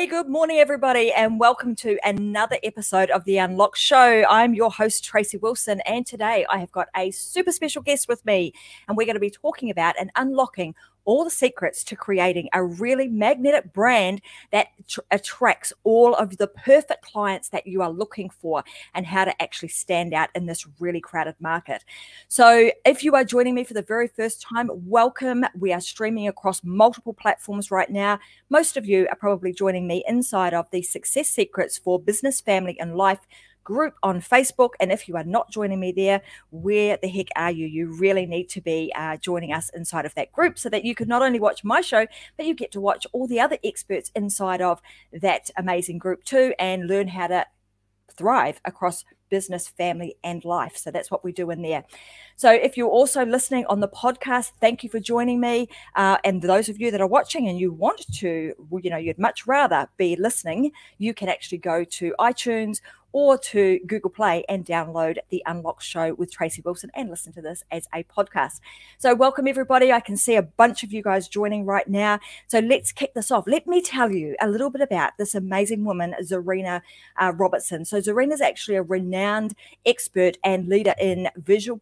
Hey, good morning, everybody, and welcome to another episode of The Unlock Show. I'm your host, Tracey Wilson, and today I have got a super special guest with me, and we're going to be talking about and unlocking all the secrets to creating a really magnetic brand that attracts all of the perfect clients that you are looking for, and how to actually stand out in this really crowded market. So if you are joining me for the very first time, welcome. We are streaming across multiple platforms right now. Most of you are probably joining me inside of the Success Secrets for Business, Family and Life group on Facebook. And if you are not joining me there, where the heck are you? You really need to be joining us inside of that group, so that you can not only watch my show, but you get to watch all the other experts inside of that amazing group too, and learn how to thrive across business, family and life. So that's what we do in there. So if you're also listening on the podcast, thank you for joining me. And those of you that are watching and you want to, you'd much rather be listening, you can actually go to iTunes or to Google Play and download The Unlock Show with Tracey Wilson and listen to this as a podcast. So welcome, everybody. I can see a bunch of you guys joining right now. So let's kick this off. Let me tell you a little bit about this amazing woman, Zahrina Robertson. So Zahrina is actually a renowned expert and leader in visual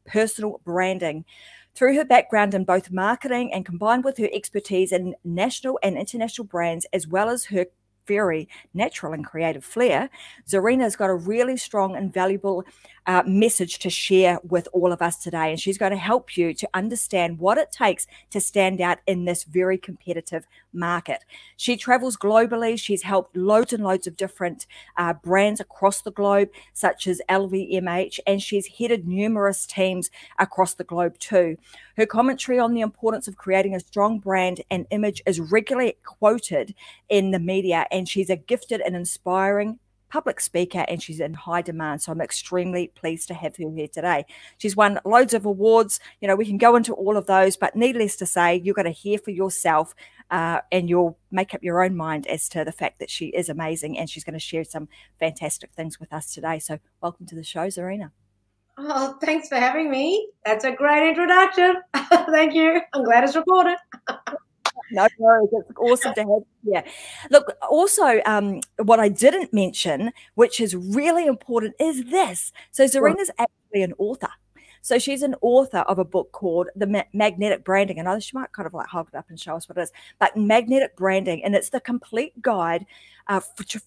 personal branding. Through her background in both marketing and combined with her expertise in national and international brands, as well as her very natural and creative flair, Zahrina's got a really strong and valuable message to share with all of us today. And she's going to help you to understand what it takes to stand out in this very competitive market. She travels globally. She's helped loads and loads of different brands across the globe, such as LVMH, and she's headed numerous teams across the globe too. Her commentary on the importance of creating a strong brand and image is regularly quoted in the media, and she's a gifted and inspiring public speaker, and she's in high demand. So I'm extremely pleased to have her here today. She's won loads of awards. We can go into all of those, but needless to say, you're going to hear for yourself and you'll make up your own mind as to the fact that she is amazing, and she's going to share some fantastic things with us today. So welcome to the show, Zahrina. Oh, thanks for having me. That's a great introduction. Thank you. I'm glad it's recorded. No worries. It's awesome to have you here. Look, also, what I didn't mention, which is really important, is this. So Zahrina's actually an author. So she's an author of a book called The Magnetic Branding. And she might kind of like hold it up and show us what it is. But Magnetic Branding, and it's the complete guide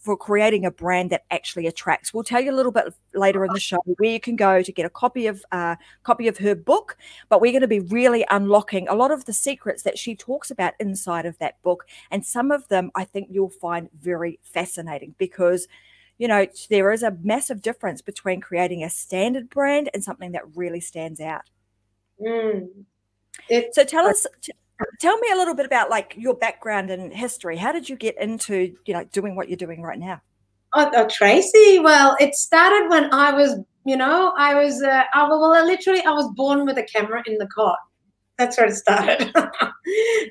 for creating a brand that actually attracts. We'll tell you a little bit later in the show where you can go to get a copy of her book. But we're going to be really unlocking a lot of the secrets that she talks about inside of that book. And some of them I think you'll find very fascinating, because there is a massive difference between creating a standard brand and something that really stands out. So tell me a little bit about like your background and history. How did you get into, doing what you're doing right now? Oh, Tracey. Well, it started when I was, I was born with a camera in the car. That's where it started.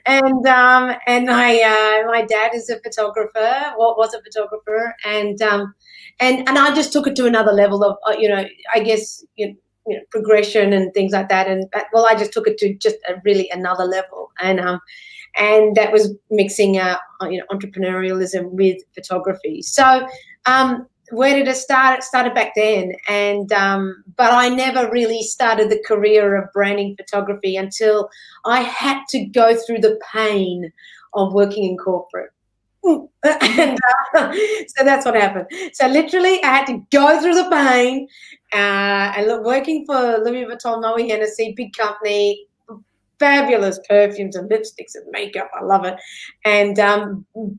and my dad is a photographer, was a photographer, and I just took it to another level of, I guess, progression and things like that. And I just took it to just really another level. And that was mixing, entrepreneurialism with photography. So, where did it start? It started back then, but I never really started the career of branding photography until I had to go through the pain of working in corporate. And so that's what happened. So literally, I had to go through the pain and working for Louis Vuitton, Moe Hennessy, big company, fabulous perfumes and lipsticks and makeup. I love it. And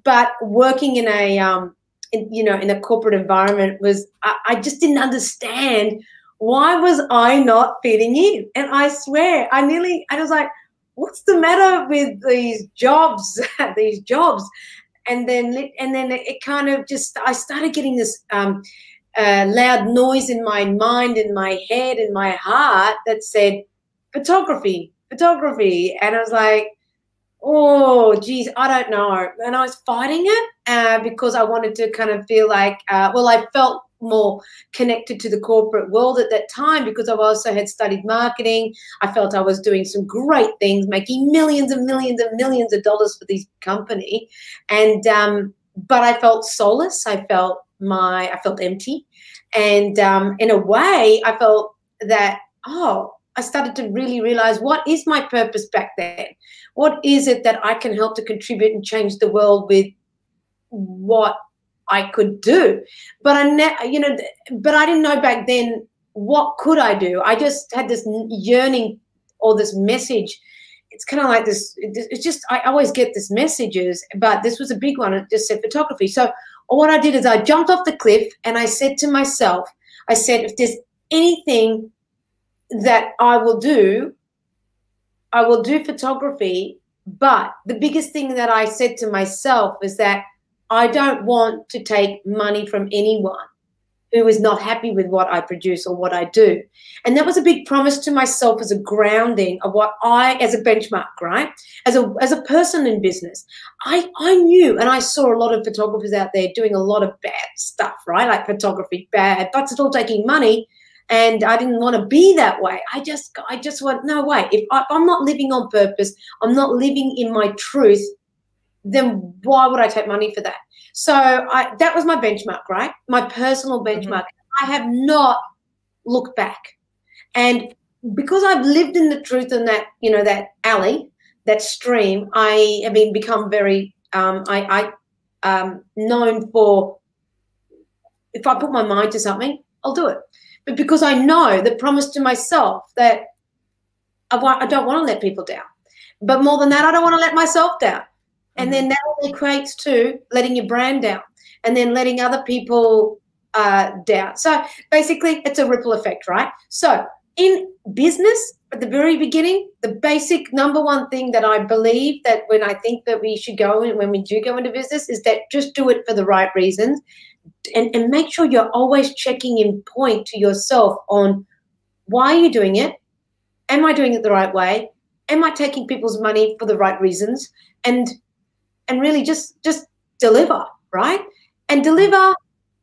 but working in a corporate environment I just didn't understand, why was I not fitting in? And I swear, I was like, what's the matter with these jobs? And then it kind of just, I started getting this loud noise in my mind, in my head, in my heart that said photography. And I was like, oh, geez, I don't know. And I was fighting it because I wanted to kind of feel like, I felt more connected to the corporate world at that time, because I also had studied marketing. I felt I was doing some great things, making millions and millions and millions of dollars for this company. And but I felt soulless. I felt empty. And in a way, I felt that, I started to really realize, what is my purpose back then? What is it that I can help to contribute and change the world with what I could do? But but I didn't know back then, what could I do? I just had this yearning or this message. It's kind of like this. It's just, I always get these messages, but this was a big one. It just said photography. So what I did is I jumped off the cliff and I said to myself, if there's anything that I will do photography. But the biggest thing that I said to myself is that I don't want to take money from anyone who is not happy with what I produce or what I do. And that was a big promise to myself, as a grounding of what as a benchmark, right? As a person in business, I knew, and I saw a lot of photographers out there doing a lot of bad stuff, right? Like photography bad, but it's all taking money. And I didn't want to be that way. I just went, no way. If I'm not living on purpose, I'm not living in my truth, then why would I take money for that? So that was my benchmark, right? My personal benchmark. I have not looked back. And because I've lived in the truth in that, that alley, that stream, I have become very, known for, if I put my mind to something, I'll do it. But because I know the promise to myself that I don't want to let people down. But more than that, I don't want to let myself down. And then that only equates to letting your brand down and then letting other people down. So basically, it's a ripple effect, right? So in business, at the very beginning, the basic number one thing that I believe that when I think that we should go in, when we do go into business, is that just do it for the right reasons. And make sure you're always checking in point to yourself on, why are you doing it? Am I doing it the right way? Am I taking people's money for the right reasons? And really just deliver, right? And deliver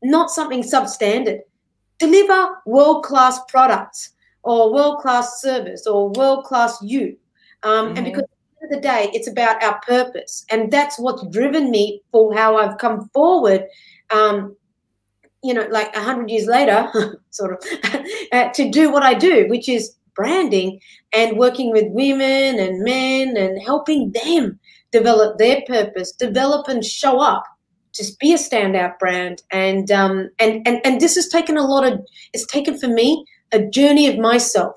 not something substandard. Deliver world-class products or world-class service or world-class you. And because at the end of the day, it's about our purpose. And that's what's driven me for how I've come forward, like 100 years later, sort of, to do what I do, which is branding and working with women and men and helping them develop their purpose, develop and show up to be a standout brand. And this has taken it's taken for me a journey of myself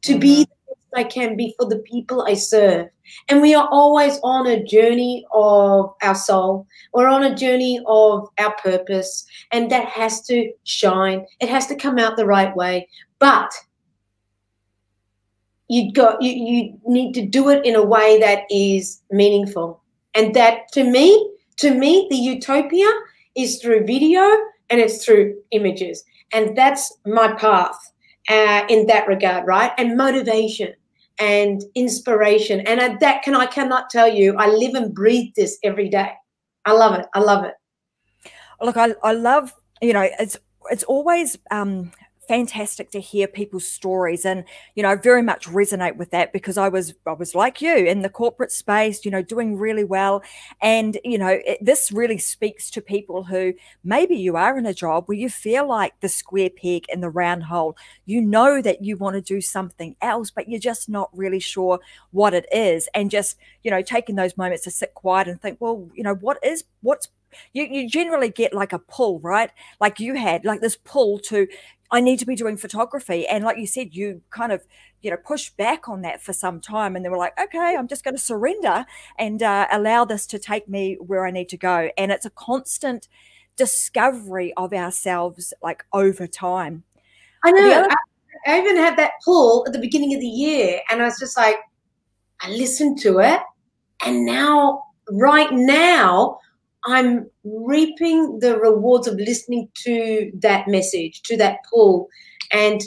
to be the best I can be for the people I serve. And we are always on a journey of our soul. We're on a journey of our purpose, and that has to shine. It has to come out the right way. But you need to do it in a way that is meaningful. And that, to me, the utopia is through video and it's through images. And that's my path in that regard, right? And motivation and inspiration. And I cannot tell you, I live and breathe this every day. I love it. I love it. Look, I love, it's always fantastic to hear people's stories, and I very much resonate with that, because I was like you, in the corporate space, doing really well. And this really speaks to people who maybe you are in a job where you feel like the square peg in the round hole. That you want to do something else, but you're just not really sure what it is. And just taking those moments to sit quiet and think, well, what's you generally get like a pull, right? Like you had like this pull to, I need to be doing photography. And like you said, you kind of, pushed back on that for some time. And then we're like, okay, I'm just going to surrender and allow this to take me where I need to go. And it's a constant discovery of ourselves, like over time. I know. I even had that pull at the beginning of the year, and I was just like, I listened to it. And right now, I'm reaping the rewards of listening to that message, to that pull, and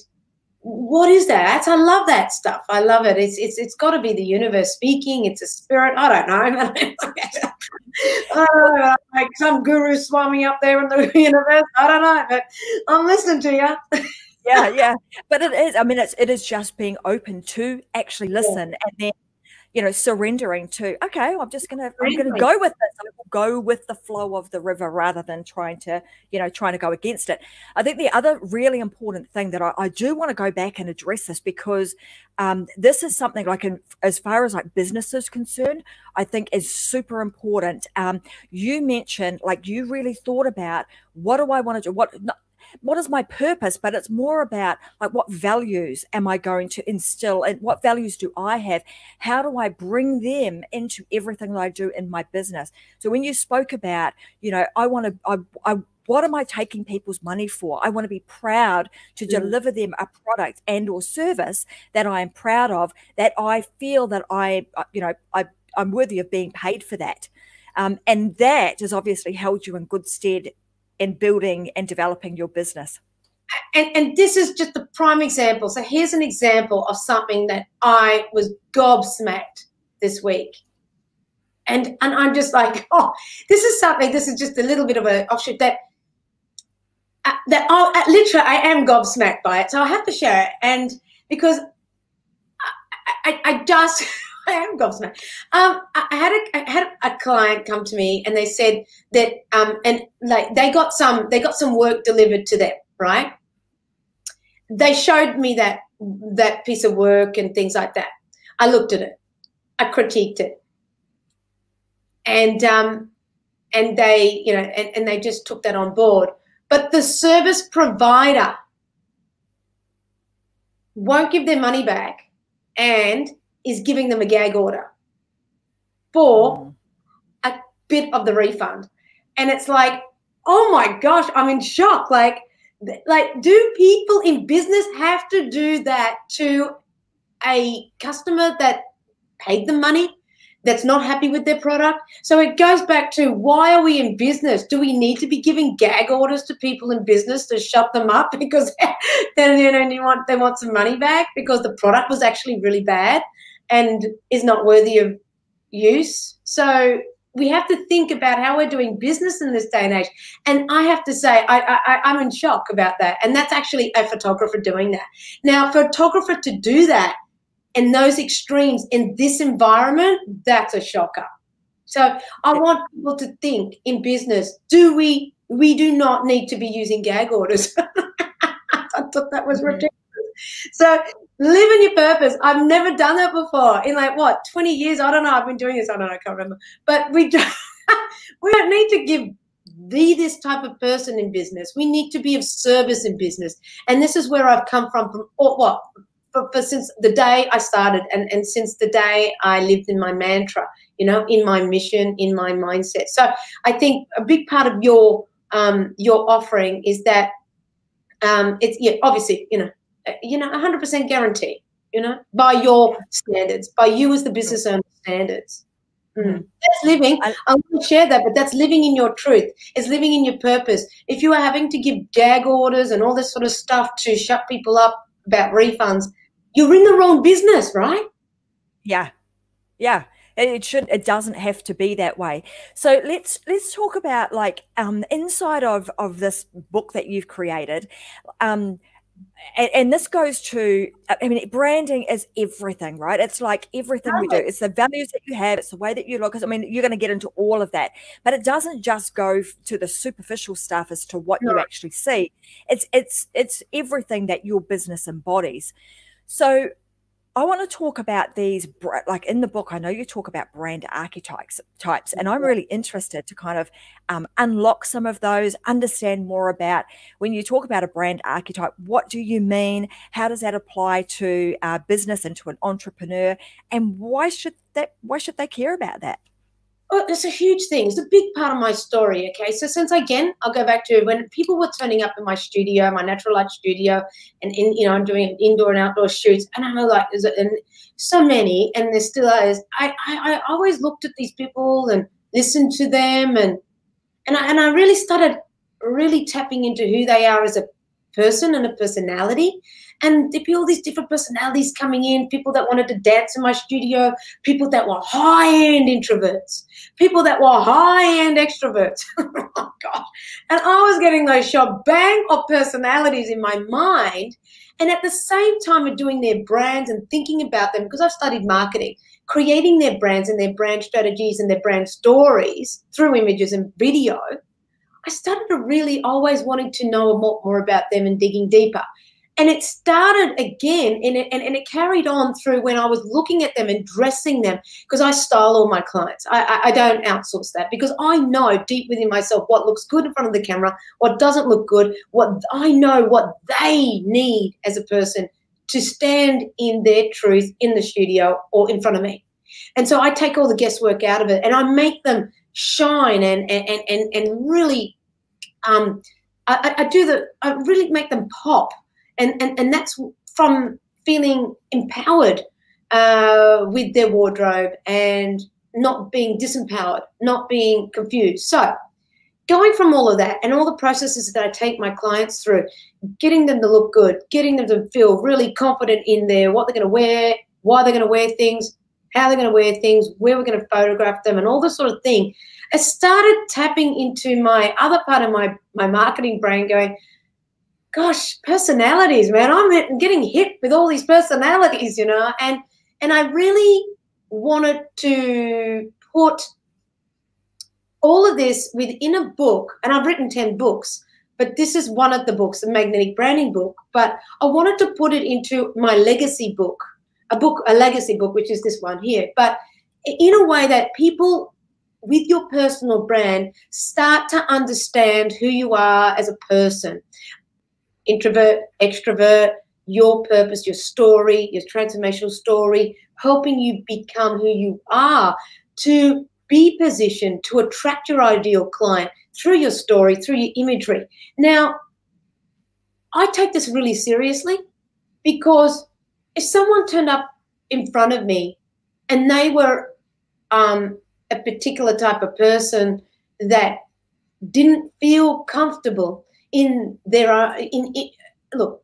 what is that? I love that stuff. I love it. It's got to be the universe speaking. It's a spirit. I don't know. Like some guru swami up there in the universe. I don't know, but I'm listening to you. Yeah. But it is. I mean, it is just being open to actually listen, and then, you know, surrendering to, okay, I'm gonna go with this. I will go with the flow of the river rather than trying to go against it. I think the other really important thing that I do want to go back and address this, because this is something like, as far as like business is concerned, I think is super important. You mentioned, like, you really thought about, what do I want to do? What is my purpose? But it's more about, like, what values am I going to instill, and what values do I have? How do I bring them into everything that I do in my business? So when you spoke about, you know, what am I taking people's money for? I want to be proud to deliver them a product and or service that I am proud of, that I feel that I'm worthy of being paid for that. And that has obviously held you in good stead in building and developing your business. And this is just a prime example. So here's an example of something that I was gobsmacked this week. And I'm just like, oh, this is just a little bit of an offshoot that literally I am gobsmacked by it. So I have to share it. And because I just I am gobsmacked. I had a client come to me, and they said that and like they got some work delivered to them, right? They showed me that piece of work and things like that. I looked at it, I critiqued it, and they, you know, and they just took that on board. But the service provider won't give their money back and is giving them a gag order for a bit of the refund. And it's like, oh my gosh, I'm in shock. Like, do people in business have to do that to a customer that paid them money, that's not happy with their product? So it goes back to, why are we in business? Do we need to be giving gag orders to people in business to shut them up because then, you know, they want some money back because the product was actually really bad and is not worthy of use? So we have to think about how we're doing business in this day and age. And I have to say, I'm in shock about that. And that's actually a photographer doing that. Now, for a photographer to do that in those extremes in this environment, that's a shocker. So I want people to think in business, we do not need to be using gag orders. I thought that was ridiculous. So live in your purpose. I've never done that before. In like, what, 20 years? I don't know. I've been doing this. I don't know. I can't remember. But we don't need to be this type of person in business. We need to be of service in business. And this is where I've come from since the day I started, and since the day I lived in my mantra, you know, in my mission, in my mindset. So I think a big part of your offering is that it's obviously, 100% guarantee, by your standards, by you as the business owner standards. That's living. I want to share that, but that's living in your truth. It's living in your purpose. If you are having to give gag orders and all this sort of stuff to shut people up about refunds, you're in the wrong business, right? Yeah. It doesn't have to be that way. So let's talk about, like, inside of this book that you've created, and this goes to, I mean, branding is everything, right? It's like everything we do. It's the values that you have. It's the way that you look. I mean, you're going to get into all of that, but it doesn't just go to the superficial stuff as to what you actually see. It's everything that your business embodies. So I want to talk about these, like in the book, I know you talk about brand archetypes, and I'm really interested to kind of unlock some of those, understand more about, when you talk about a brand archetype, what do you mean? How does that apply to business and to an entrepreneur? And why should they care about that? Oh, it's a huge thing. It's a big part of my story, okay? So since, again, I'll go back to when people were turning up in my studio, my natural light studio, and I'm doing indoor and outdoor shoots, and I'm like, and so many, and there still is. I always looked at these people and listened to them, and I really started really tapping into who they are as a person and a personality. And there'd be all these different personalities coming in, people that wanted to dance in my studio, people that were high-end introverts, people that were high-end extroverts. Oh, gosh. And I was getting those shebang of personalities in my mind. And at the same time of doing their brands and thinking about them, because I've studied marketing, creating their brands and their brand strategies and their brand stories through images and video, I started to really always wanting to know more about them and digging deeper. And it started again, and it carried on through when I was looking at them and dressing them, because I style all my clients. I don't outsource that, because I know deep within myself what looks good in front of the camera, what doesn't look good, what I know what they need as a person to stand in their truth in the studio or in front of me. And so I take all the guesswork out of it, and I make them shine and really I really make them pop. And that's from feeling empowered with their wardrobe and not being disempowered, not being confused. So going from all of that and all the processes that I take my clients through, getting them to look good, getting them to feel really confident in what they're going to wear, why they're going to wear things, how they're going to wear things, where we're going to photograph them, and all this sort of thing, I started tapping into my other part of my marketing brain going, gosh, personalities, man. I'm getting hit with all these personalities, you know, and I really wanted to put all of this within a book, and I've written 10 books, but this is one of the books, the Magnetic Branding book, but I wanted to put it into my legacy book, a legacy book, which is this one here, but in a way that people with your personal brand start to understand who you are as a person. Introvert, extrovert, your purpose, your story, your transformational story, helping you become who you are, to be positioned to attract your ideal client through your story, through your imagery. Now, I take this really seriously, because if someone turned up in front of me and they were a particular type of person that didn't feel comfortable in their look,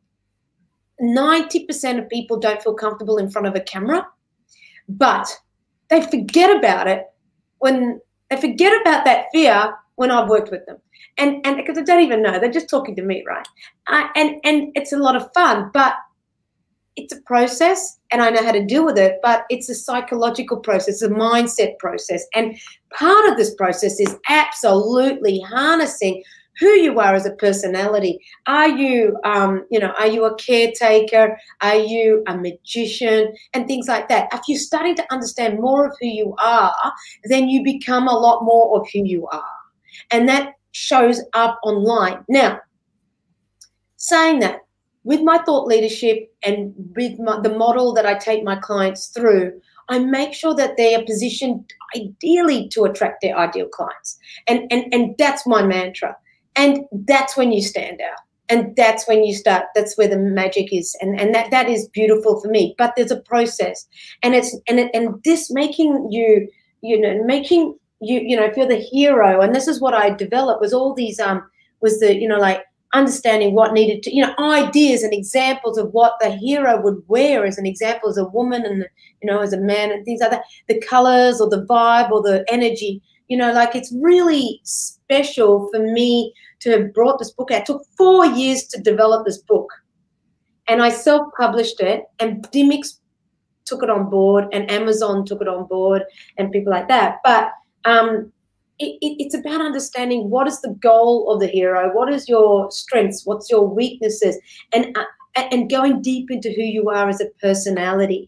90% of people don't feel comfortable in front of a camera, but they forget about it when they forget about that fear when I've worked with them, and because I don't even know, they're just talking to me, right? And it's a lot of fun, but it's a process, and I know how to deal with it, but it's a psychological process, a mindset process, and part of this process is absolutely harnessing who you are as a personality. Are you, are you a caretaker? Are you a magician? And things like that. If you're starting to understand more of who you are, then you become a lot more of who you are. And that shows up online. Now, saying that, with my thought leadership and with the model that I take my clients through, I make sure that they are positioned ideally to attract their ideal clients. And that's my mantra. And that's when you stand out. And that's when you start, that's where the magic is. And that is beautiful for me. But there's a process. And this making you, if you're the hero, and this is what I developed, was all these, like understanding what needed to, ideas and examples of what the hero would wear as an example, as a woman and, as a man and things like that, the colors or the vibe or the energy. It's really special for me to have brought this book out. It took 4 years to develop this book. And I self-published it, and Dimmix took it on board, and Amazon took it on board, and people like that. But it's about understanding what is the goal of the hero, what is your strengths, what's your weaknesses, and going deep into who you are as a personality.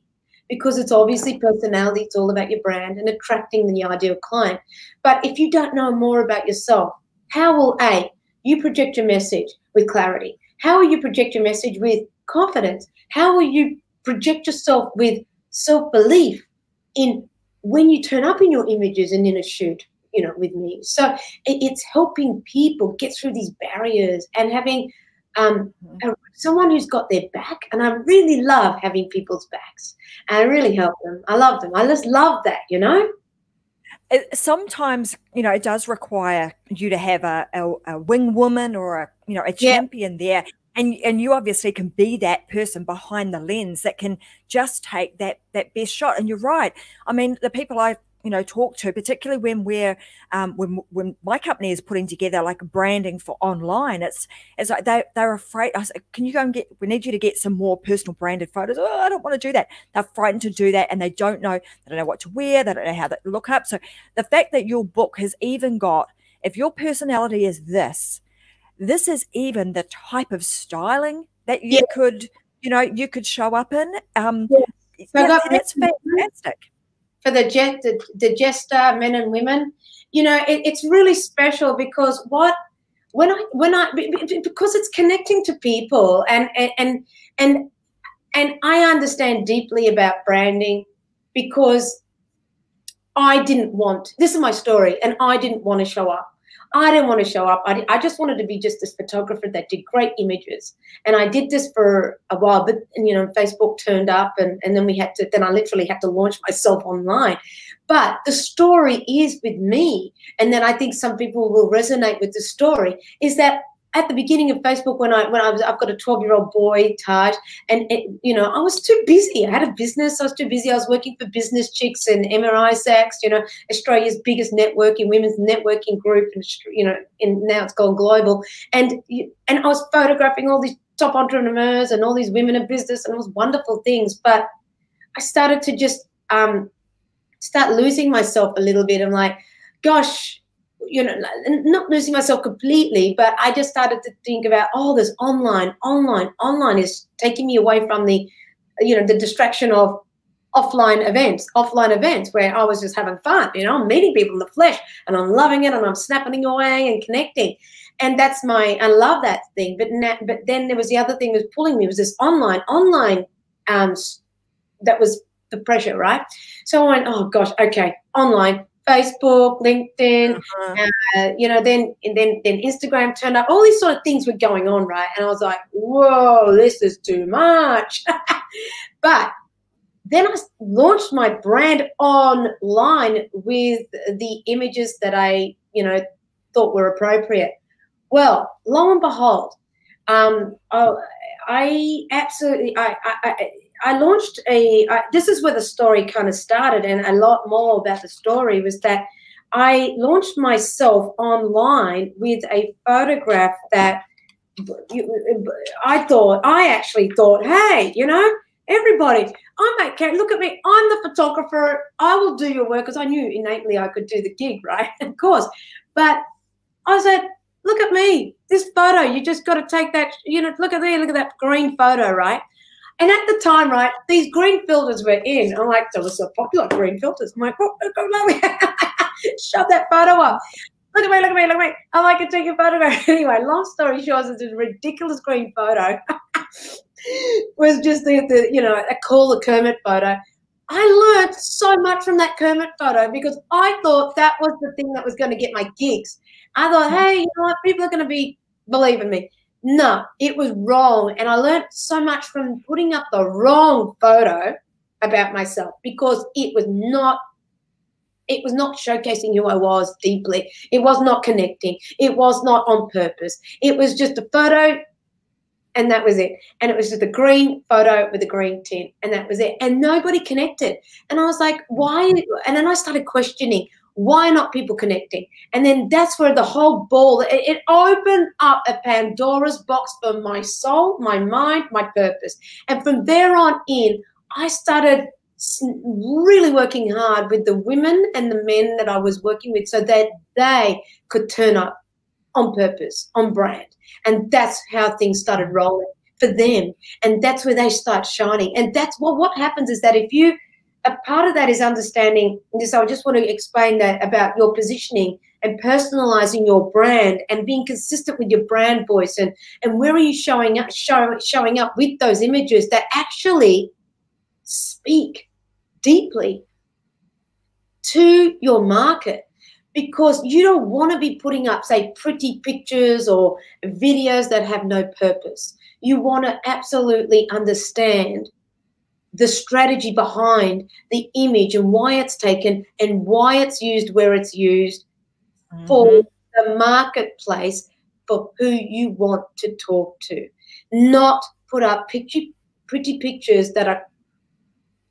Because it's obviously personality, it's all about your brand and attracting the ideal client. But if you don't know more about yourself, how will you project your message with clarity? How will you project your message with confidence? How will you project yourself with self-belief in when you turn up in your images and in a shoot, with me? So it's helping people get through these barriers and having someone who's got their back. And I really love having people's backs. And I really help them. I love them. I just love that, Sometimes, it does require you to have a wing woman or a champion there And you obviously can be that person behind the lens that can just take that best shot. And you're right. I mean, the people I talk to, particularly when we're when my company is putting together like branding for online, it's like they're afraid. I said, can you go and we need you to get some more personal branded photos. Oh, I don't want to do that. They're frightened to do that, and they don't know what to wear. They don't know how to look up. So the fact that your book has even got, if your personality is this is even the type of styling that you could, you could show up in. That's fantastic. For the jester, men and women, it's really special because because it's connecting to people, and I understand deeply about branding because this is my story, and I didn't want to show up. I didn't want to show up. I just wanted to be just this photographer that did great images. And I did this for a while, but Facebook turned up, and then I literally had to launch myself online. But the story is with me. And then I think some people will resonate with the story, is that at the beginning of Facebook, I've got a 12-year-old boy, Taj, and I was too busy. I had a business. I was too busy. I was working for Business Chicks and MRI Sachs, Australia's biggest women's networking group, and now it's gone global. And I was photographing all these top entrepreneurs and all these women in business, and it was wonderful things. But I started to just start losing myself a little bit. I'm like, gosh, not losing myself completely, but I just started to think about, this online is taking me away from the distraction of offline events where I was just having fun, I'm meeting people in the flesh, and I'm loving it, and I'm snapping away and connecting. And I love that thing. But then there was the other thing that was pulling me, was this online, that was the pressure, right? So I went, oh gosh, okay, online, Facebook, LinkedIn, then Instagram turned up. All these sort of things were going on, right? And I was like, whoa, this is too much. But then I launched my brand online with the images that I, thought were appropriate. Well, lo and behold, I launched this is where the story kind of started, and a lot more about the story was that I launched myself online with a photograph that I actually thought, hey, everybody, I'm okay. Look at me. I'm the photographer. I will do your work, because I knew innately I could do the gig, right? Of course. But I said, look at me. This photo, you just got to take that, look at that green photo, right? And at the time, right, these green filters were in. I'm like, there was so popular, green filters. I'm like, shove that photo up. Look at me, look at me, look at me. I'm like, I can take a photograph. Anyway, long story short, it's a ridiculous green photo. Was just a cool Kermit photo. I learned so much from that Kermit photo, because I thought that was the thing that was going to get my gigs. I thought, hey, you know what, people are going to be believing me. No, it was wrong. And I learned so much from putting up the wrong photo about myself, because it was not showcasing who I was deeply. It was not connecting. It was not on purpose. It was just a photo, and that was it. And it was just a green photo with a green tint, and that was it. And nobody connected. And I was like, why? And then I started questioning, why not people connecting? And then that's where the whole ball, it opened up a Pandora's box for my soul, my mind, my purpose. And from there on in, I started really working hard with the women and the men that I was working with, so that they could turn up on purpose, on brand. And that's how things started rolling for them. And that's where they start shining. And that's what happens is that a part of that is understanding this. I just want to explain that about your positioning and personalizing your brand and being consistent with your brand voice, and where are you showing up with those images that actually speak deeply to your market. Because you don't want to be putting up, say, pretty pictures or videos that have no purpose. You want to absolutely understand the strategy behind the image and why it's taken and why it's used where it's used for the marketplace, for who you want to talk to. not put up pretty pictures that are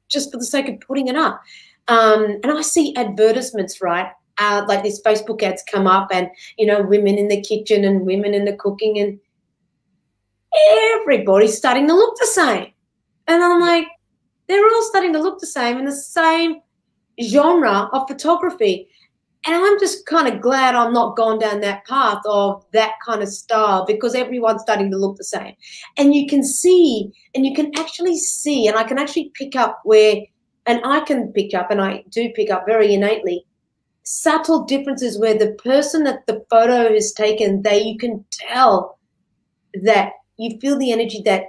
just for the sake of putting it up. And I see advertisements, right? Like these Facebook ads come up and, you know, women in the kitchen and women in the cooking, and everybody's starting to look the same. And I'm like, they're all starting to look the same in the same genre of photography. And I'm just kind of glad I'm not gone down that path of that kind of style, because everyone's starting to look the same. And you can see, and you can actually see, and I can actually pick up where, and I can pick up, and I do pick up very innately, subtle differences where the person that the photo is taken, you can tell that you feel the energy that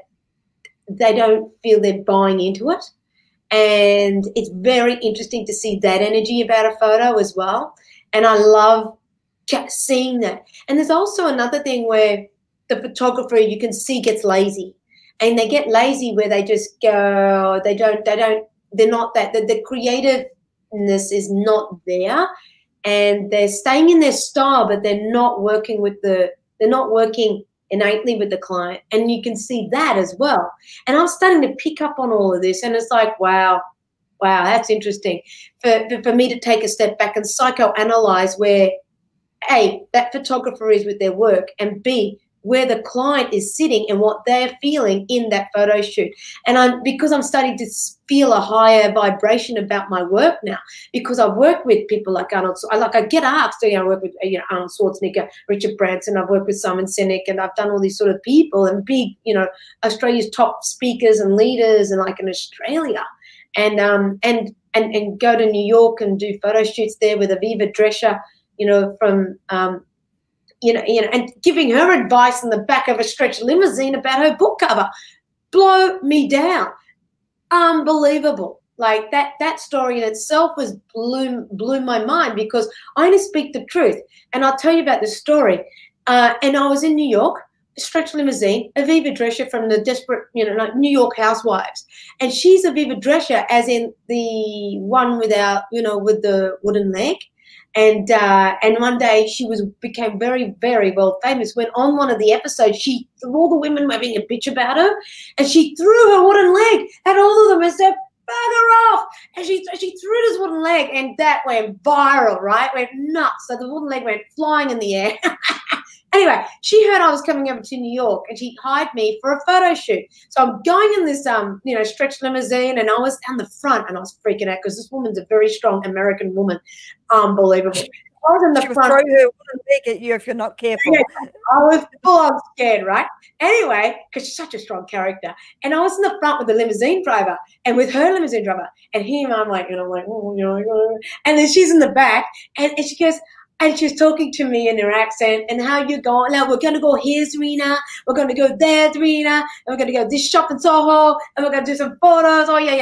they don't feel they're buying into it. And it's very interesting to see that energy about a photo as well. And I love seeing that. And there's also another thing where the photographer, you can see, gets lazy. And they get lazy where they just go, they're not that, the creativeness is not there. And they're staying in their style, but they're not working innately with the client. And you can see that as well. And I'm starting to pick up on all of this, and it's like, wow, that's interesting. For me to take a step back and psychoanalyze where, A, that photographer is with their work, and B, where the client is sitting and what they're feeling in that photo shoot. And because I'm starting to feel a higher vibration about my work now, because I work with people like Arnold. I get asked, I work with Arnold Schwarzenegger, Richard Branson. I've worked with Simon Sinek, and I've done all these sort of people and big, Australia's top speakers and leaders, and like in Australia, and go to New York and do photo shoots there with Aviva Drescher, from. And giving her advice in the back of a stretch limousine about her book cover. Blow me down. Unbelievable. Like that story in itself blew my mind, because I only speak the truth. And I'll tell you about this story. And I was in New York, stretch limousine, Aviva Drescher from the desperate, like New York Housewives. And she's Aviva Drescher, as in the one without, with the wooden leg. And one day she became very, very well famous when on one of the episodes, all the women were having a bitch about her, and she threw her wooden leg at all of them and said, "Bugger off!" And she threw this wooden leg, and that went viral, right? Went nuts. So the wooden leg went flying in the air. Anyway, she heard I was coming over to New York, and she hired me for a photo shoot. So I'm going in this, stretch limousine, and I was down the front, and I was freaking out because this woman's a very strong American woman. Unbelievable. I was in the front. Throw her wooden leg at you if you're not careful. Yeah, I was full on scared, right? Anyway, because she's such a strong character. And I was in the front with the limousine driver, and with her limousine driver, and him, I'm like, and then she's in the back, and she goes, and she was talking to me in her accent, and how you going? Now we're going to go here, Zahrina. We're going to go there, Zahrina. And we're going to go this shop in Soho, and we're going to do some photos. Oh, yeah.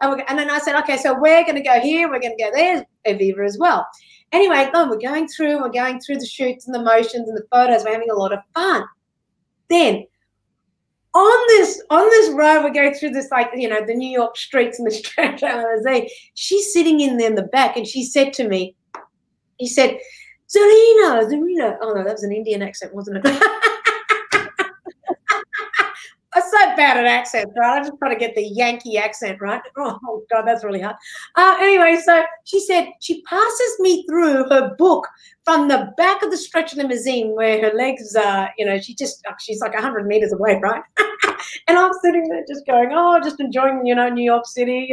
And then I said, okay, so we're going to go here. We're going to go there, Aviva as well. Anyway, we're going through the shoots and the motions and the photos. We're having a lot of fun. Then on this road, we're going through this, like, the New York streets and the stretch limousine. She's sitting in there in the back, and she said to me, he said, Zahrina. Oh, no, that was an Indian accent, wasn't it? I'm so bad at accents, right? I just try to get the Yankee accent, right? Oh, God, that's really hard. Anyway, so she said she passes me through her book from the back of the stretch limousine where her legs are, she's like 100 meters away, right? And I'm sitting there just going, just enjoying, New York City,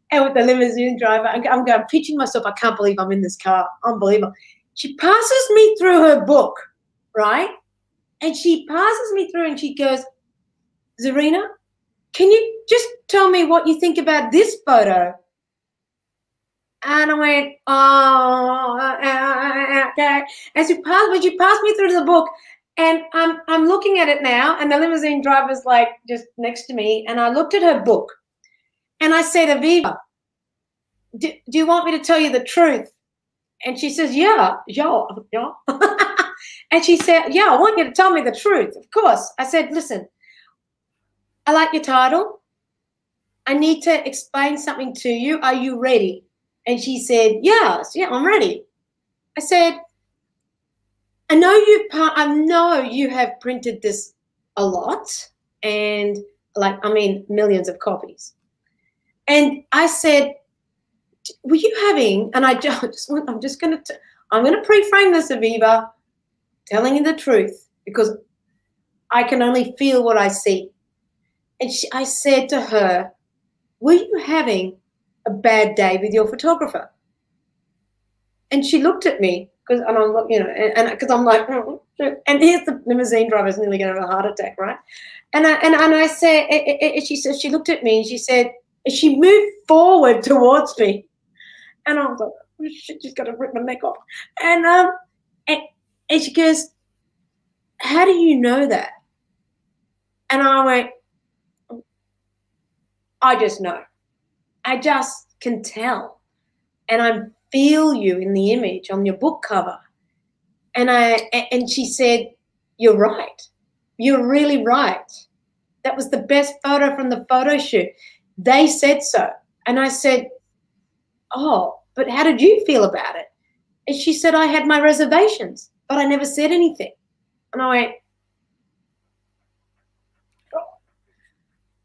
and with the limousine driver, I'm going, pitching myself, I can't believe I'm in this car. Unbelievable. She passes me through her book, right? And she passes me through and she goes, Zahrina, can you just tell me what you think about this photo? And I went, okay. And she passed me through the book, and I'm looking at it now, and the limousine driver's like just next to me, and I looked at her book, and I said, Aviva, do you want me to tell you the truth? And she says, yeah. And she said, yeah, I want you to tell me the truth. Of course. I said, listen, I like your title. I need to explain something to you. Are you ready? And she said, yes, yeah, I'm ready. I said, I know you have printed this a lot, and like, I mean, millions of copies. And I said, were you having, and I'm going to pre-frame this, Aviva, telling you the truth, because I can only feel what I see. And I said to her, were you having a bad day with your photographer? And she looked at me, and I'm, and because I'm like, oh, and here's the limousine driver's nearly going to have a heart attack, right? And I said, and she said, she looked at me and she said, and she moved forward towards me, and I was like, oh, shit, she's going to rip my neck off. And she goes, how do you know that? And I went, I just know. I just can tell. And I feel you in the image on your book cover. And she said, you're right. You're really right. That was the best photo from the photo shoot. They said so. And I said, oh, but how did you feel about it? And she said, I had my reservations, but I never said anything. And I went,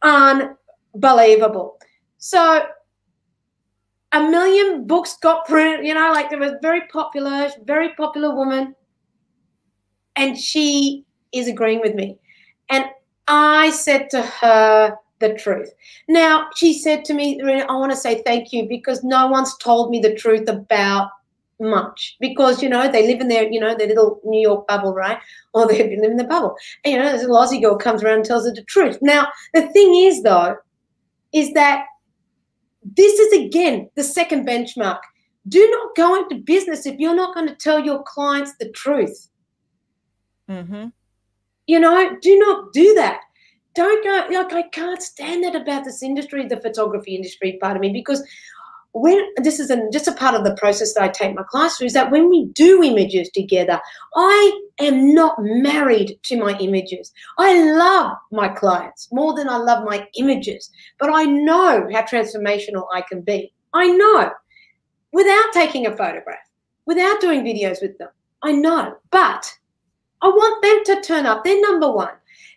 unbelievable. So 1 million books got printed, like there was very popular woman, and she is agreeing with me. And I said to her the truth. Now, she said to me, I want to say thank you, because no one's told me the truth about much, because, they live in their, their little New York bubble, right? Or they live in the bubble. And, there's a Aussie girl comes around and tells her the truth. Now, the thing is, though, is that this is, again, the second benchmark. Do not go into business if you're not going to tell your clients the truth. Mm-hmm. Do not do that. Don't go, I can't stand that about this industry, the photography industry, part of me, because when this is just a part of the process that I take my class through, is that when we do images together, I am not married to my images. I love my clients more than I love my images, but I know how transformational I can be. I know, without taking a photograph, without doing videos with them. I know, but I want them to turn up. They're number one.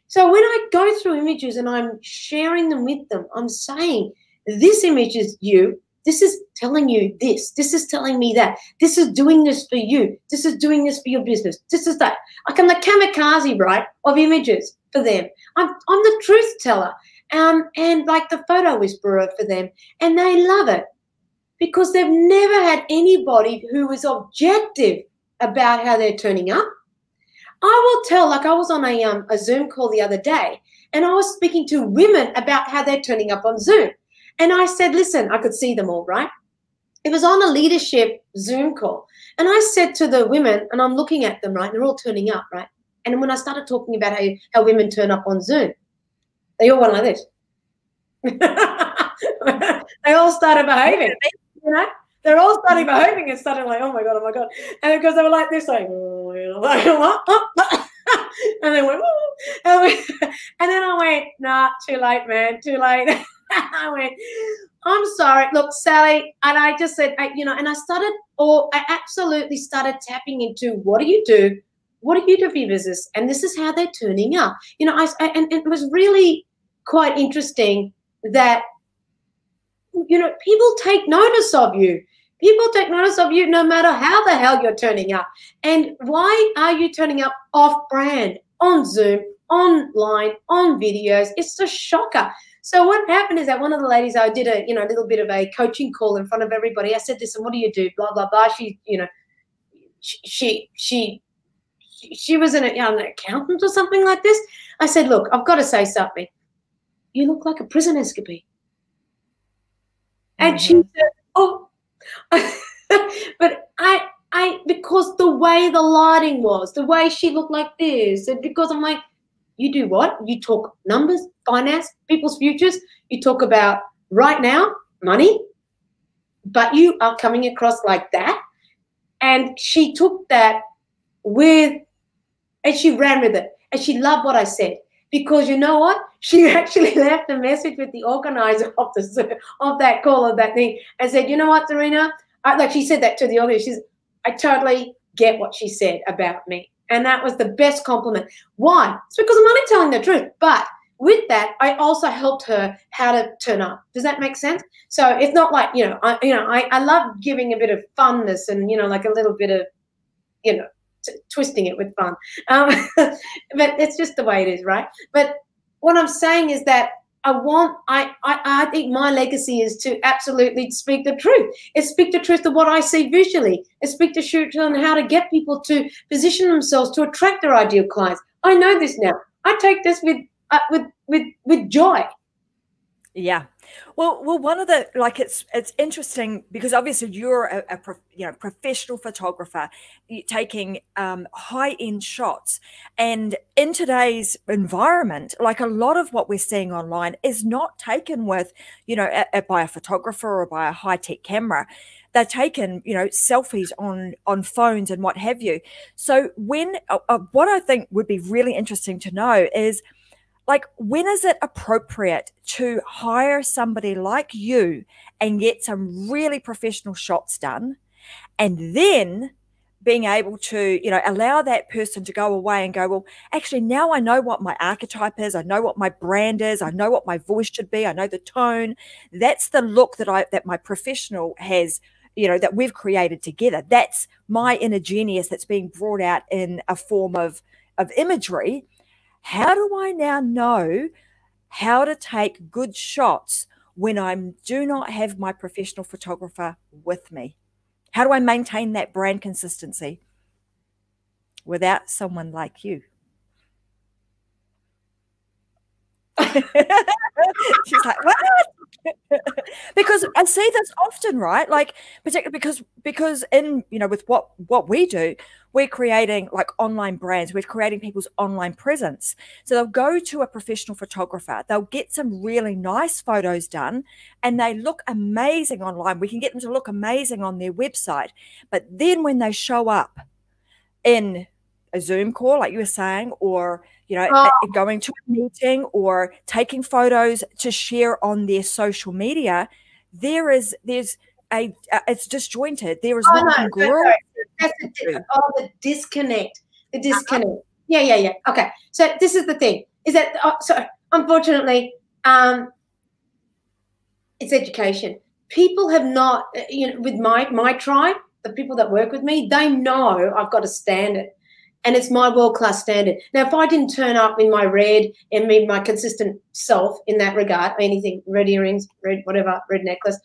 So when I go through images and I'm sharing them with them, I'm saying, this image is you. This is telling you this. This is telling me that. This is doing this for you. This is doing this for your business. This is that. Like, I'm the kamikaze, right, of images for them. I'm the truth teller, and like the photo whisperer for them. And they love it because they've never had anybody who is objective about how they're turning up. I will tell, like I was on a Zoom call the other day, and I was speaking to women about how they're turning up on Zoom. And I said, listen, I could see them all, right? It was on a leadership Zoom call. And I said to the women, and I'm looking at them, right? They're all turning up, right? And when I started talking about how women turn up on Zoom, they all went like this. They all started behaving, They're all starting behaving and starting like, oh my God. And because they were like this, like, and they went, and then I went, nah, too late, man, too late. I went, I'm sorry. Look, Sally, and I just said, and I absolutely started tapping into, what do you do? What do you do for your business? And this is how they're turning up. And it was really quite interesting that, people take notice of you. People take notice of you no matter how the hell you're turning up. And why are you turning up off-brand, on Zoom, online, on videos? It's a shocker. So what happened is that one of the ladies, I did a little bit of a coaching call in front of everybody. I said, listen, what do you do? Blah, blah, blah. She was an accountant or something like this. I said, look, I've got to say something. You look like a prison escapee. And she said, oh, but because the way the lighting was, the way she looked like this, and because I'm like, you do what? You talk numbers, finance, people's futures. You talk about right now, money, but you are coming across like that. And she took that and she ran with it. And she loved what I said. Because you know what? She actually left a message with the organizer of that call, of that thing, and said, you know what, Zahrina? Like she said that to the audience. I totally get what she said about me. And that was the best compliment. Why? It's because I'm only telling the truth. But with that, I also helped her how to turn up. Does that make sense? So it's not like, I love giving a bit of funness and, like a little bit of, twisting it with fun. But it's just the way it is, right? But what I'm saying is that I think my legacy is to absolutely speak the truth. It's speak the truth of what I see visually. It's speak the truth on how to get people to position themselves to attract their ideal clients. I know this now. I take this with joy. Yeah. Well, one of the, like, it's interesting because obviously you're a professional photographer, taking high-end shots, and in today's environment, like a lot of what we're seeing online is not taken with, by a photographer or by a high-tech camera. They're taken, selfies on phones and what have you. So when what I think would be really interesting to know is, like, when is it appropriate to hire somebody like you and get some really professional shots done, and then being able to, allow that person to go away and go, well, actually, now I know what my archetype is. I know what my brand is. I know what my voice should be. I know the tone. That's the look that my professional has, that we've created together. That's my inner genius that's being brought out in a form of imagery. How do I now know how to take good shots when I do not have my professional photographer with me? How do I maintain that brand consistency without someone like you? She's like, what? Because I see this often, right? Like, particularly because in, with what we do, we're creating like online brands, we're creating people's online presence. So they'll go to a professional photographer, they'll get some really nice photos done, and they look amazing online. We can get them to look amazing on their website. But then when they show up in a Zoom call, like you were saying, or going to a meeting or taking photos to share on their social media, there's it's disjointed. There is not congruent. That's the disconnect. The disconnect. Yeah. Okay. So this is the thing: is that so unfortunately, it's education. People have not, with my tribe, the people that work with me, they know I've got a standard. And it's my world-class standard. Now, if I didn't turn up in my red and be my consistent self in that regard, anything, red earrings, red whatever, red necklace,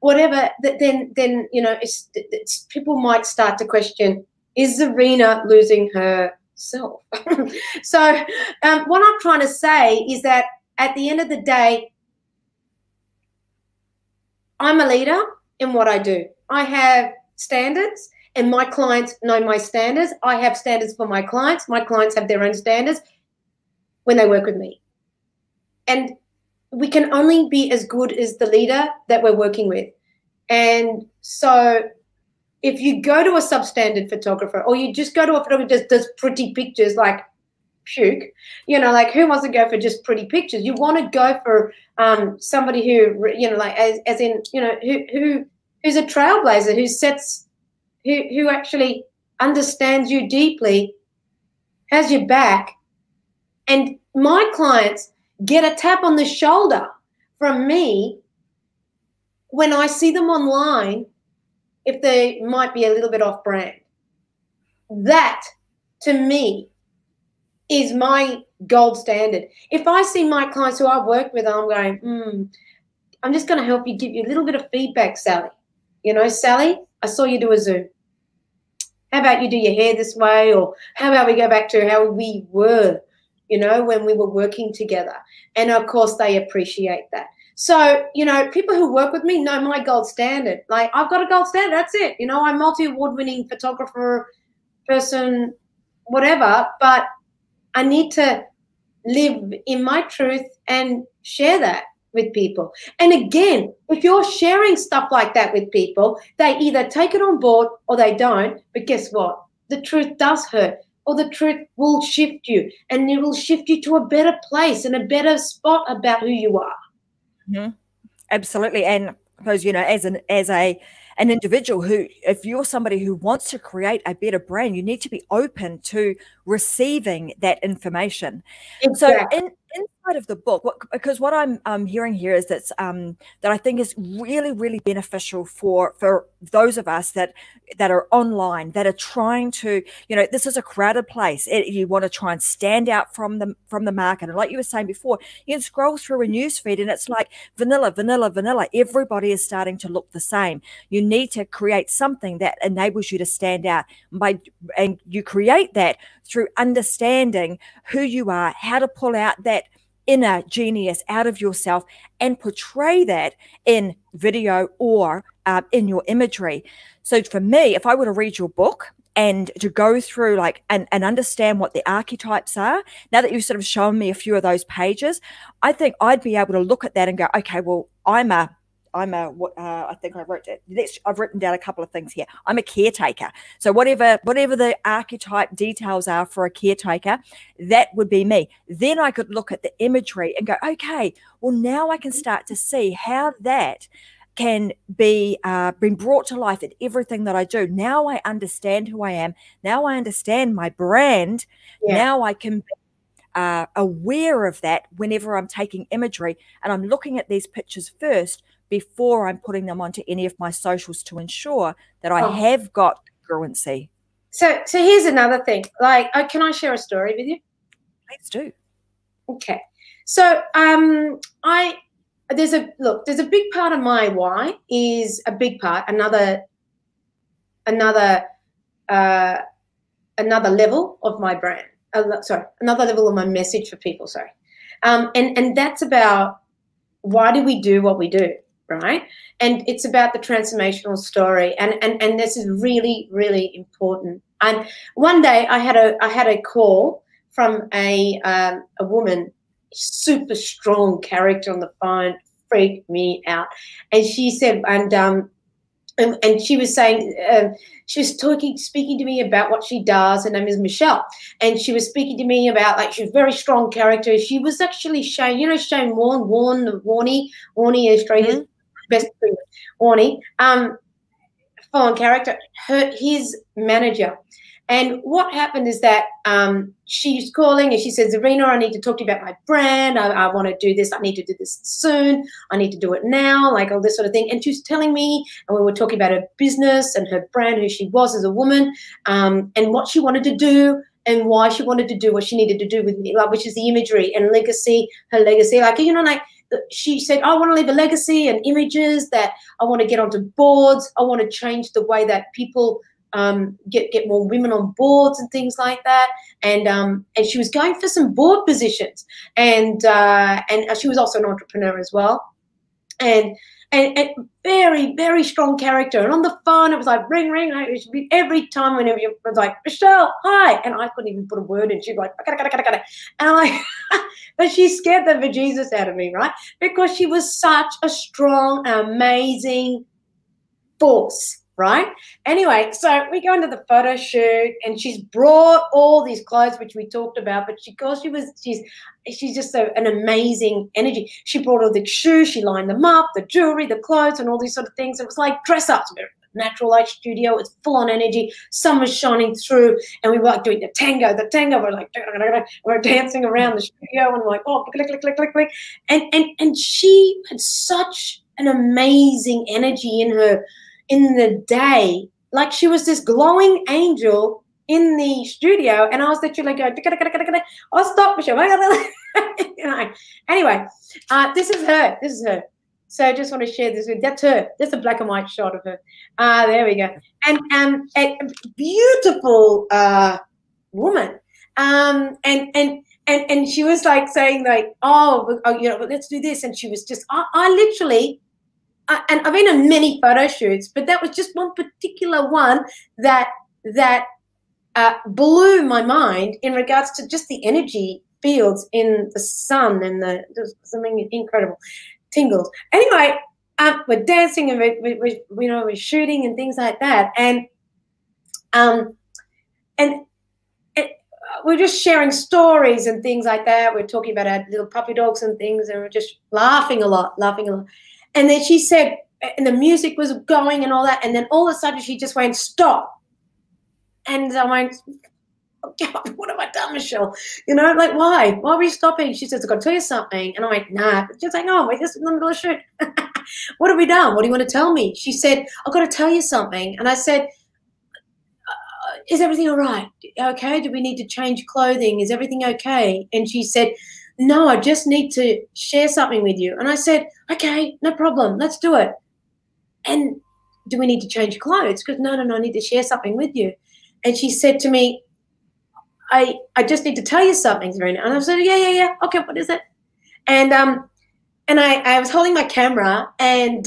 whatever, then it's people might start to question, is Zahrina losing herself? So what I'm trying to say is that at the end of the day, I'm a leader in what I do. I have standards. And my clients know my standards. I have standards for my clients. My clients have their own standards when they work with me. And we can only be as good as the leader that we're working with. And so if you go to a substandard photographer, or you just go to a photographer who does pretty pictures like puke, like, who wants to go for just pretty pictures? You want to go for somebody who, like as in, who's a trailblazer, who actually understands you deeply, has your back. And my clients get a tap on the shoulder from me when I see them online if they might be a little bit off brand. That, to me, is my gold standard. If I see my clients who I've worked with, I'm going, I'm just going to help you, give you a little bit of feedback, Sally. Sally, I saw you do a Zoom. How about you do your hair this way? Or how about we go back to how we were, when we were working together? And, of course, they appreciate that. So, people who work with me know my gold standard. Like, I've got a gold standard. That's it. I'm multi-award-winning photographer, person, whatever. But I need to live in my truth and share that with people. And again, if you're sharing stuff like that with people, they either take it on board or they don't. But guess what? The truth does hurt, or the truth will shift you, and it will shift you to a better place and a better spot about who you are. Mm-hmm. Absolutely. And I suppose, as an individual who, if you're somebody who wants to create a better brand, you need to be open to receiving that information. Exactly. So inside of the book, because what I'm hearing here is that I think is really, really beneficial for those of us that are online, that are trying to, this is a crowded place. You want to try and stand out from the market. And like you were saying before, you can scroll through a news feed and it's like vanilla, vanilla, vanilla. Everybody is starting to look the same. You need to create something that enables you to stand out and you create that through understanding who you are, how to pull out that inner genius out of yourself and portray that in video or in your imagery. So for me, if I were to read your book and to go through and understand what the archetypes are, now that you've sort of shown me a few of those pages, I think I'd be able to look at that and go, okay, well, I think I've written down a couple of things here. I'm a caretaker. So whatever the archetype details are for a caretaker, that would be me. Then I could look at the imagery and go, okay, well, now I can start to see how that can be been brought to life in everything that I do. Now I understand who I am. Now I understand my brand. Yeah. Now I can be aware of that whenever I'm taking imagery, and I'm looking at these pictures first before I'm putting them onto any of my socials to ensure that I have got congruency. So here's another thing. Can I share a story with you? Please do. Okay. So there's a big part of my why is a big part. Another level of my brand. Another level of my message for people. And that's about why do we do what we do, right? And it's about the transformational story, and this is really, really important. And one day I had a call from a woman, super strong character on the phone, freaked me out, and she said, and she was saying, she was speaking to me about what she does. Her name is Michelle, and she was speaking to me about she's a very strong character. She was actually Shane, Shane Warney, Australia's best friend, Warney, foreign character, his manager. And what happened is that she's calling and she says, Zahrina, I need to talk to you about my brand. I want to do this. I need to do this soon. I need to do it now, all this sort of thing. And she was telling me, and we were talking about her business and her brand, who she was as a woman, and what she wanted to do and why she wanted to do what she needed to do with me, which is the imagery and legacy, her legacy. She said, I want to leave a legacy and images that I want to get onto boards. I want to change the way that people get more women on boards and things like that, and she was going for some board positions, and she was also an entrepreneur as well, and very, very strong character. And on the phone, it was like ring, ring. It should be every time whenever it was like, Michelle, hi, and I couldn't even put a word in. She'd be like, and I'm like, but she scared the bejesus out of me, right? Because she was such a strong, amazing force. Right. Anyway, so we go into the photo shoot, and she's brought all these clothes, which we talked about. But she's just an amazing energy. She brought all the shoes, she lined them up, the jewelry, the clothes, and all these sort of things. It was like dress ups, natural light studio. It's full on energy. Sun was shining through, and we were doing the tango. We're like we're dancing around the studio, and we're like, oh, click, click, click, click, click, and she had such an amazing energy in her. In the day, she was this glowing angel in the studio, and I was literally going, oh, stop, Michelle. Anyway, this is her. So I just want to share this with you. That's her. That's a black and white shot of her. There we go. And a beautiful woman. And she was saying oh, let's do this. And she was just, I literally. And I've been in many photo shoots, but that was just one particular one that blew my mind in regards to just the energy fields in the sun, and there's something incredible, tingles. Anyway, we're dancing and we're shooting and things like that, and we're just sharing stories and things like that. We're talking about our little puppy dogs and things, and we're just laughing a lot. And then she said, and the music was going and all that. And then all of a sudden she just went, stop. And I went, oh, God, what have I done, Michelle? You know, like, why? Why were you stopping? She says, I've got to tell you something. And I went, nah. She's like, oh, we're just in the middle of shoot. What have we done? What do you want to tell me? She said, I've got to tell you something. And I said, is everything all right? Okay. Do we need to change clothing? Is everything okay? And she said, no, I just need to share something with you. And I said, okay, no problem. Let's do it. And do we need to change clothes? Because no, I need to share something with you. And she said to me, I just need to tell you something, Zahrina. And I said, yeah. Okay, what is it? And I was holding my camera, and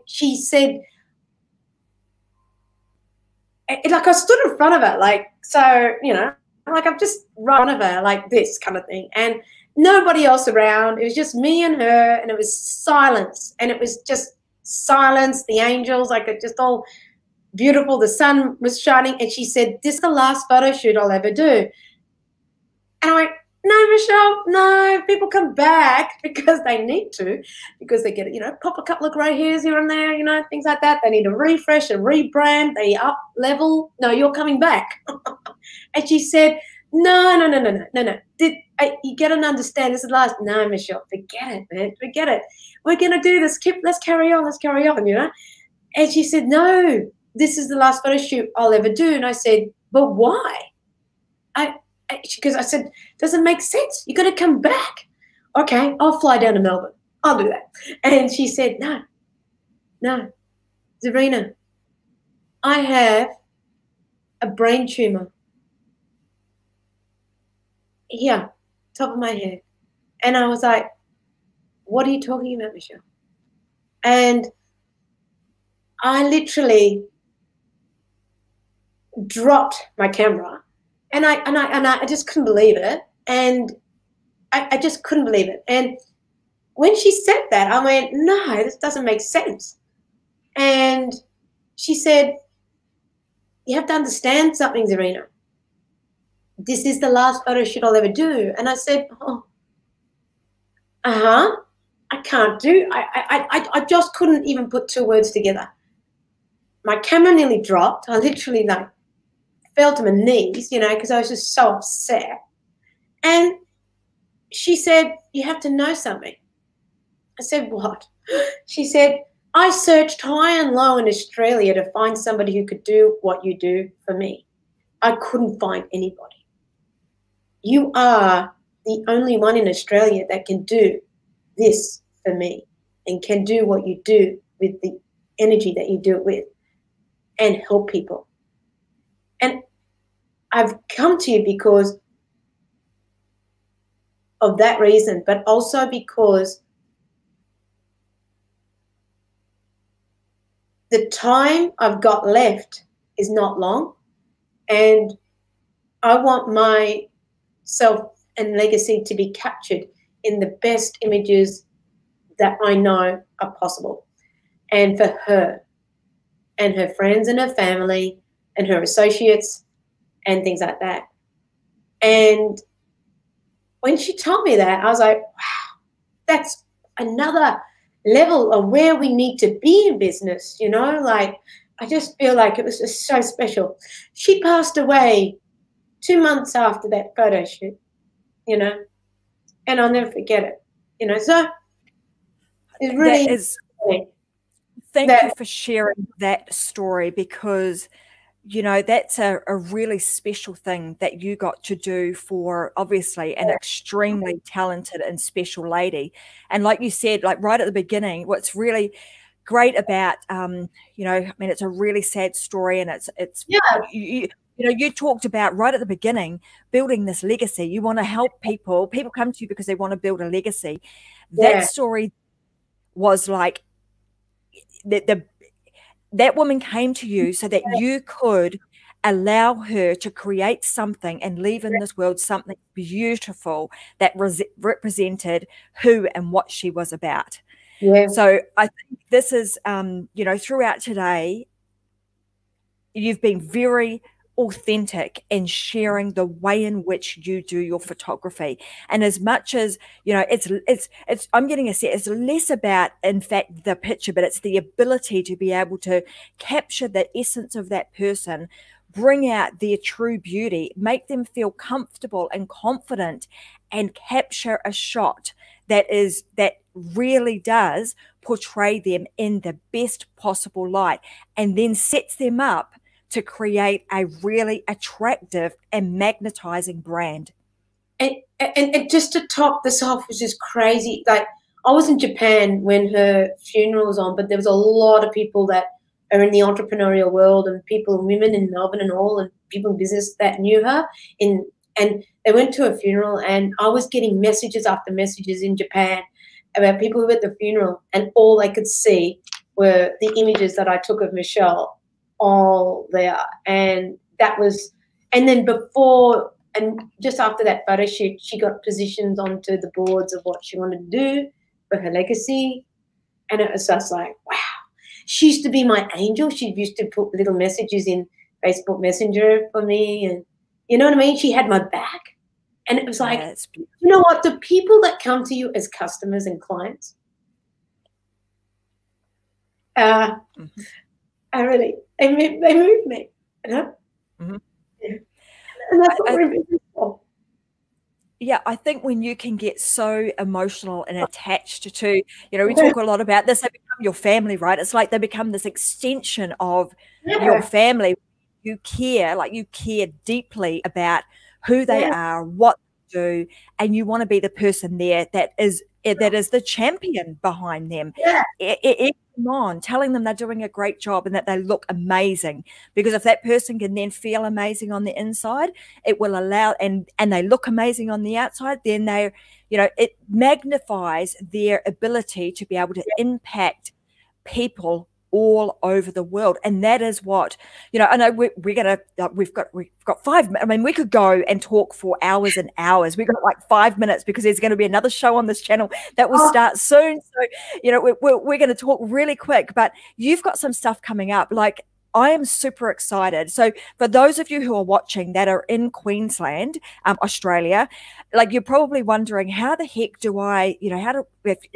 she said, like, I stood in front of her, like, so, you know, like I'm just right in front of her, like this kind of thing. And nobody else around. It was just me and her, and it was silence. And it was just silence, the angels, like it just all beautiful. The sun was shining. And she said, this is the last photo shoot I'll ever do. And I went, no, Michelle, no, people come back because they need to, because they get, you know, pop a couple of grey hairs here and there, you know, things like that. They need a refresh, a rebrand, they up level. No, you're coming back. And she said, no. You got to understand, this is the last. No, Michelle, forget it, man, forget it. We're going to do this. Let's carry on, you know. And she said, no, this is the last photo shoot I'll ever do. And I said, but why? Because I said, doesn't make sense. You're going to come back. Okay, I'll fly down to Melbourne. I'll do that. And she said, no, Zahrina, I have a brain tumor here, top of my head. And I was like, what are you talking about, Michelle? And I literally dropped my camera. And I just couldn't believe it. And I just couldn't believe it. And when she said that, I went, no, this doesn't make sense. And she said, you have to understand something, Zahrina. This is the last photo shoot I'll ever do. And I said, I can't do. I just couldn't even put two words together. My camera nearly dropped. I literally fell to my knees, you know, because I was just so upset. And she said, you have to know something. I said, what? She said, I searched high and low in Australia to find somebody who could do what you do for me. I couldn't find anybody. You are the only one in Australia that can do this for me and can do what you do with the energy that you do it with and help people. And I've come to you because of that reason, but also because the time I've got left is not long, and I want my self and legacy to be captured in the best images that I know are possible. And for her and her friends and her family and her associates and things like that. And when she told me that, I was like, wow, that's another level of where we need to be in business, you know? Like, I just feel like it was just so special. She passed away 2 months after that photo shoot, you know, and I'll never forget it, you know. So it's really... Thank you for sharing that story, because you know, that's a really special thing that you got to do for obviously an extremely talented and special lady. And like you said, like right at the beginning, what's really great about, you know, I mean, it's a really sad story, and it's you know, you talked about right at the beginning, building this legacy. You want to help people. People come to you because they want to build a legacy. That story was like that woman came to you so that you could allow her to create something and leave in this world something beautiful that represented who and what she was about. Yeah. So I think this is, you know, throughout today, you've been very authentic in sharing the way in which you do your photography. And as much as, you know, I'm getting a set, it's less about, in fact, the picture, but it's the ability to be able to capture the essence of that person, bring out their true beauty, make them feel comfortable and confident, and capture a shot that really does portray them in the best possible light, and then sets them up to create a really attractive and magnetizing brand. And just to top this off, which is crazy, like I was in Japan when her funeral was on, but there was a lot of people that are in the entrepreneurial world, and people, women in Melbourne and all, and people in business that knew her. And they went to a funeral, and I was getting messages after messages in Japan about people who were at the funeral, and all they could see were the images that I took of Michelle all there. And that was, and then before and just after that photo shoot, she got positioned onto the boards of what she wanted to do for her legacy. And it was just like, wow. She used to be my angel. She used to put little messages in Facebook Messenger for me, and you know what I mean? She had my back. And it was like, you know what? The people that come to you as customers and clients, I really, they move me, you know? Mm-hmm. Yeah. And that's what we're business for. Yeah, I think when you can get so emotional and attached to, you know, we talk a lot about this, they become your family, right? It's like they become this extension of your family. You care, like you care deeply about who they are, what they do, and you want to be the person there that is the champion behind them. Come on, telling them they're doing a great job and that they look amazing. Because if that person can then feel amazing on the inside, it will allow, and they look amazing on the outside, then they, you know, it magnifies their ability to be able to impact people all over the world. And that is what, you know, I know we've got 5 minutes. I mean, we could go and talk for hours and hours. We've got like 5 minutes because there's going to be another show on this channel that will start soon. So, you know, we're going to talk really quick, but you've got some stuff coming up. Like, I am super excited. So for those of you who are watching that are in Queensland, Australia, like you're probably wondering, how the heck do I, you know,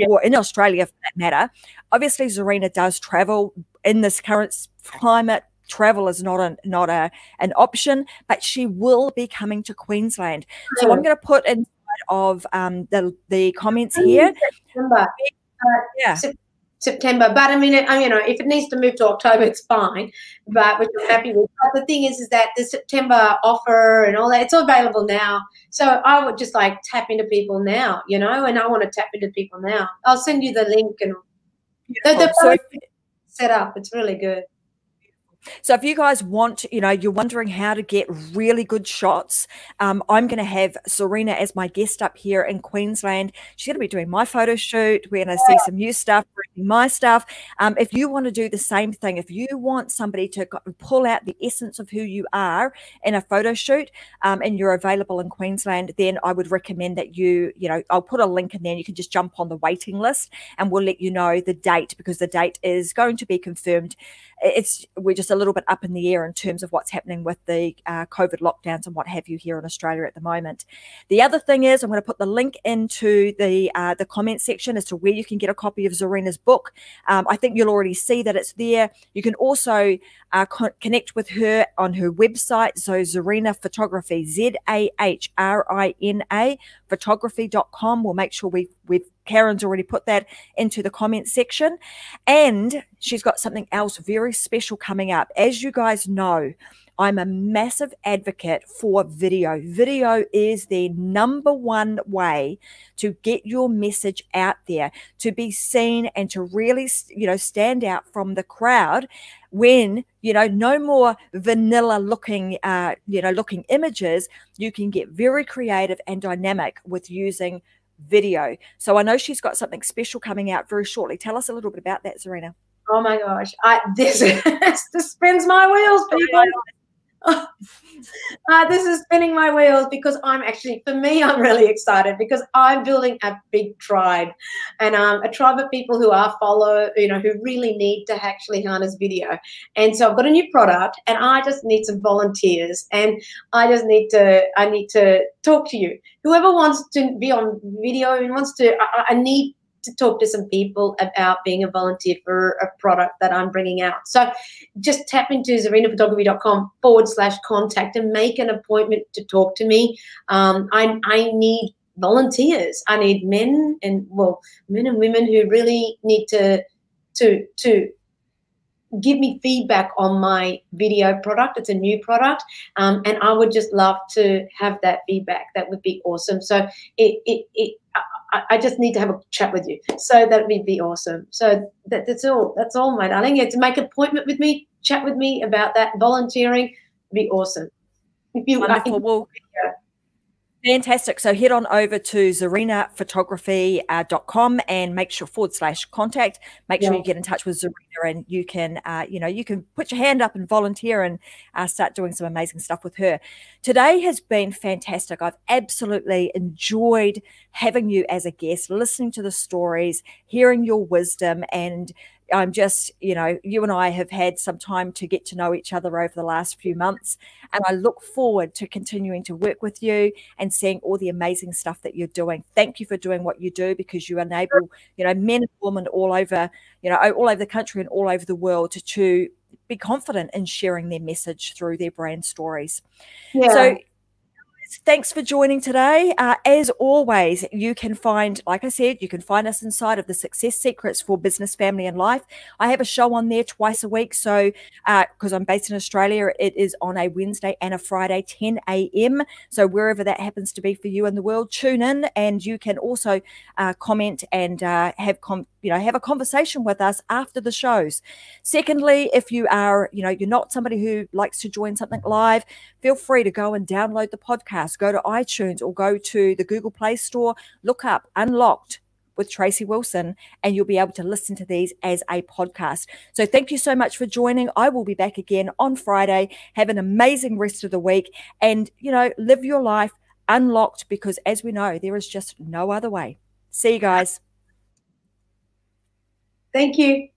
or in Australia for that matter, obviously Zahrina does travel in this current climate. Travel is not an option, but she will be coming to Queensland. So I'm going to put inside of the comments here. September, but I mean, you know, if it needs to move to October, it's fine, but which I'm happy with. But the thing is that the September offer and all that, it's all available now. So I would just like tap into people now, you know, and I want to tap into people now. I'll send you the link, and the set up. It's really good. So if you guys want, you know, you're wondering how to get really good shots, I'm going to have Zahrina as my guest up here in Queensland. She's going to be doing my photo shoot. We're going to see some new stuff, bringing my stuff. If you want to do the same thing, if you want somebody to pull out the essence of who you are in a photo shoot, and you're available in Queensland, then I would recommend that you know, I'll put a link in there and you can just jump on the waiting list and we'll let you know the date, because the date is going to be confirmed. We're just a little bit up in the air in terms of what's happening with the COVID lockdowns and what have you here in Australia at the moment. The other thing is, I'm going to put the link into the comment section as to where you can get a copy of Zahrina's book. I think you'll already see that it's there. You can also connect with her on her website. So Zahrina Photography, Zahrina photography.com. We'll make sure Karen's already put that into the comment section. And she's got something else very special coming up. As you guys know, I'm a massive advocate for video. Video is the #1 way to get your message out there, to be seen and to really, you know, stand out from the crowd. When, you know, no more vanilla looking images, you can get very creative and dynamic with using video. So I know she's got something special coming out very shortly. Tell us a little bit about that, Zahrina. Oh my gosh, this spins my wheels, people. This is spinning my wheels because I'm actually, for me, I'm really excited because I'm building a big tribe, and a tribe of people who are who really need to actually harness video. And so I've got a new product, and I just need some volunteers, and I need to talk to you. Whoever wants to be on video and wants to, I need to talk to some people about being a volunteer for a product that I'm bringing out. So just tap into zarinaphotography.com/contact and make an appointment to talk to me. I need volunteers. I need men and women who really need to give me feedback on my video product. It's a new product, and I would just love to have that feedback. That would be awesome. So I just need to have a chat with you. So that would be awesome. So that's all. That's all, my darling. Yeah, to make an appointment with me, chat with me about that volunteering would be awesome. If you, wonderful. Fantastic. So head on over to ZahrinaPhotography.com and make sure /contact. Make sure you get in touch with Zahrina, and you can, you can put your hand up and volunteer and start doing some amazing stuff with her. Today has been fantastic. I've absolutely enjoyed having you as a guest, listening to the stories, hearing your wisdom, and I'm just, you and I have had some time to get to know each other over the last few months, and I look forward to continuing to work with you and seeing all the amazing stuff that you're doing. Thank you for doing what you do, because you enable, men and women all over, all over the country and all over the world to be confident in sharing their message through their brand stories. Yeah. So thanks for joining today. As always, you can find, like I said, you can find us inside of the Success Secrets for Business, Family and Life. I have a show on there twice a week. So because I'm based in Australia, it is on a Wednesday and a Friday, 10 a.m. So wherever that happens to be for you in the world, tune in, and you can also comment and have a conversation with us after the shows. Secondly, if you are, you're not somebody who likes to join something live, feel free to go and download the podcast. Go to iTunes or go to the Google Play Store, look up Unlocked with Tracey Wilson, and you'll be able to listen to these as a podcast. So thank you so much for joining. I will be back again on Friday. Have an amazing rest of the week, and, live your life unlocked, because as we know, there is just no other way. See you guys. Thank you.